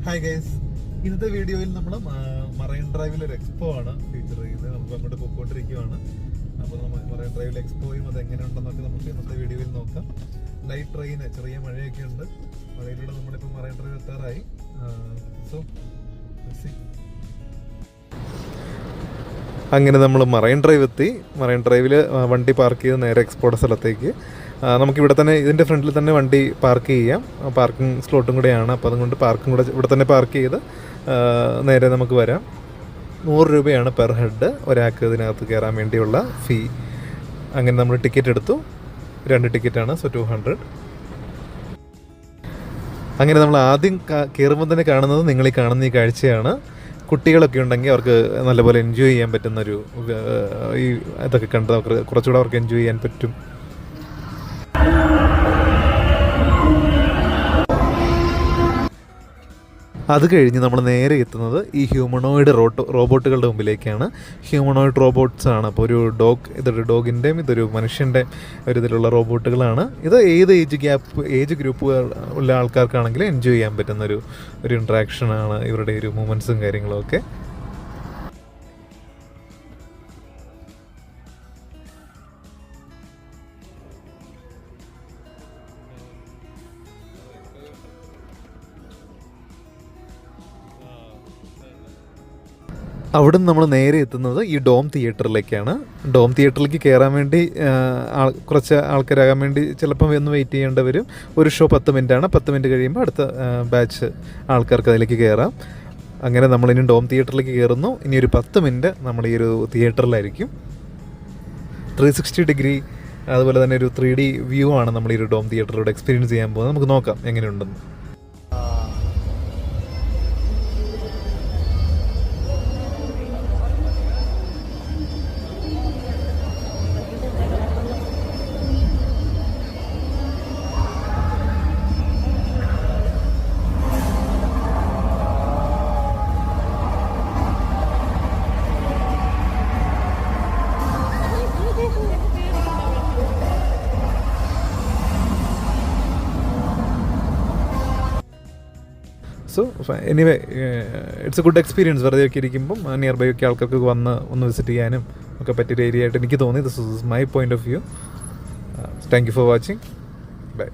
Hi guys, ഇന്നത്തെ വീഡിയോയിൽ നമ്മൾ മറൈൻ ഡ്രൈവിൽ ഒരു എക്സ്പോ ആണ് ഫീച്ചർ ചെയ്യുന്നത്. നമുക്ക് അങ്ങോട്ട് പോയിക്കൊണ്ടിരിക്കുകയാണ്. അപ്പോൾ നമ്മൾ മറൈൻ ഡ്രൈവിൽ എക്സ്പോയും അത് എങ്ങനെയുണ്ടെന്നൊക്കെ നമുക്ക് ഇന്നത്തെ വീഡിയോയിൽ നോക്കാം. ലൈറ്റ് ട്രെയിന്, ചെറിയ മഴയൊക്കെ ഉണ്ട്. മഴയിലൂടെ നമ്മളിപ്പോൾ മറൈൻ ഡ്രൈവ് എത്താറായി. സോ അങ്ങനെ നമ്മൾ മറൈൻ ഡ്രൈവ് എത്തി. മറൈൻ ഡ്രൈവിൽ വണ്ടി പാർക്ക് ചെയ്ത് നേരെ എക്സ്പോയുടെ സ്ഥലത്തേക്ക്. നമുക്കിവിടെ തന്നെ ഇതിൻ്റെ ഫ്രണ്ടിൽ തന്നെ വണ്ടി പാർക്ക് ചെയ്യാം. പാർക്കിംഗ് സ്ലോട്ടും കൂടെയാണ്. അപ്പോൾ അതുകൊണ്ട് പാർക്കും കൂടെ ഇവിടെ തന്നെ പാർക്ക് ചെയ്ത് നേരെ നമുക്ക് വരാം. 100 രൂപയാണ് പെർ ഹെഡ് ഒരാൾക്ക് ഇതിനകത്ത് കയറാൻ വേണ്ടിയുള്ള ഫീ. അങ്ങനെ നമ്മൾ ടിക്കറ്റ് എടുത്തു. 2 ടിക്കറ്റാണ്, സോ 200. അങ്ങനെ നമ്മൾ ആദ്യം കയറുമ്പോൾ തന്നെ കാണുന്നത് നിങ്ങളീ കാണുന്ന ഈ കാഴ്ചയാണ്. കുട്ടികളൊക്കെ ഉണ്ടെങ്കിൽ അവർക്ക് നല്ലപോലെ എൻജോയ് ചെയ്യാൻ പറ്റുന്നൊരു ഈ ഇതൊക്കെ കണ്ട് അവർക്ക് കുറച്ചുകൂടെ അവർക്ക് എൻജോയ് ചെയ്യാൻ പറ്റും. അത് കഴിഞ്ഞ് നമ്മൾ നേരെ എത്തുന്നത് ഈ ഹ്യൂമണോയിഡ് റോബോട്ടുകളുടെ മുമ്പിലേക്കാണ്. ഹ്യൂമണോയിഡ് റോബോട്ട്സ് ആണ്. അപ്പോൾ ഇതൊരു ഡോഗിൻ്റെയും ഇതൊരു മനുഷ്യൻ്റെ ഒരു ഇതിലുള്ള റോബോട്ടുകളാണ്. ഇത് ഏത് ഏജ് ഗ്രൂപ്പ് ഉള്ള ആൾക്കാർക്കാണെങ്കിലും എൻജോയ് ചെയ്യാൻ പറ്റുന്ന ഒരു ഇൻട്രാക്ഷനാണ് ഇവരുടെ ഒരു മൂമെൻറ്റ്സും കാര്യങ്ങളൊക്കെ. അവിടെ നിന്ന് നമ്മൾ നേരെ എത്തുന്നത് ഈ ഡോം തിയേറ്ററിലേക്കാണ്. ഡോം തിയേറ്ററിലേക്ക് കയറാൻ വേണ്ടി കുറച്ച് ആൾക്കാരാകാൻ വേണ്ടി ചിലപ്പം ഒന്ന് വെയിറ്റ് ചെയ്യേണ്ടി വരും. ഒരു ഷോ 10 മിനിറ്റാണ്. 10 മിനിറ്റ് കഴിയുമ്പോൾ അടുത്ത ബാച്ച് ആൾക്കാർക്ക് അതിലേക്ക് കയറാം. അങ്ങനെ നമ്മളിനി ഡോം തിയേറ്ററിലേക്ക് കയറുന്നു. ഇനി ഒരു 10 മിനിറ്റ് നമ്മൾ ഈ ഒരു തിയേറ്ററിലായിരിക്കും. 360 ഡിഗ്രി അതുപോലെ തന്നെ ഒരു 3D വ്യൂ ആണ് നമ്മൾ ഈ ഒരു ഡോം തിയേറ്ററിലൂടെ എക്സ്പീരിയൻസ് ചെയ്യാൻ പോകുന്നത്. നമുക്ക് നോക്കാം എങ്ങനെയുണ്ടെന്ന്. So anyway it's A good experience. വെറുതെ ഒക്കെ ഇരിക്കുമ്പം നിയർ ബൈ ഒക്കെ ആൾക്കാർക്ക് ഒന്ന് വിസിറ്റ് ചെയ്യാനും ഒക്കെ പറ്റിയൊരു ഏരിയ ആയിട്ട് എനിക്ക് തോന്നി. This is my point of view. Thank you for watching. By.